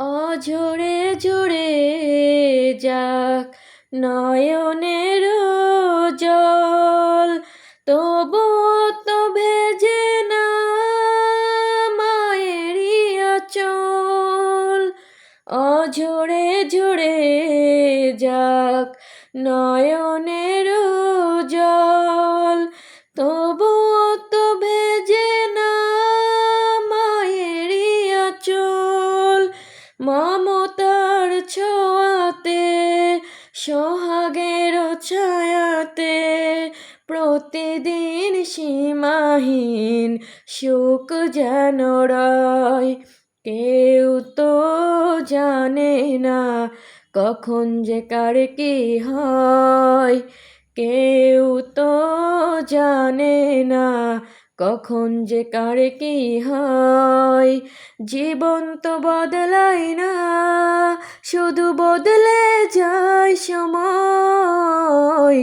অঝরে ঝরে যাক নয়নের জল, তবুও তো ভেজে না মায়েরই আঁচল। অঝরে ঝরে যাক নয়নের জল, তবুও তো ভেজে না মায়েরই আঁচল। মমতার ছোঁয়াতে সোহাগের ছায়াতে প্রতিদিন সীমাহীন সুখ যেন রয়। কেউ তো জানে না কখন যে কার কি হয়, কেউ তো জানে না কখন যে কার কি হয়। জীবন তো বদলায় না, শুধু বদলে যায় সময়।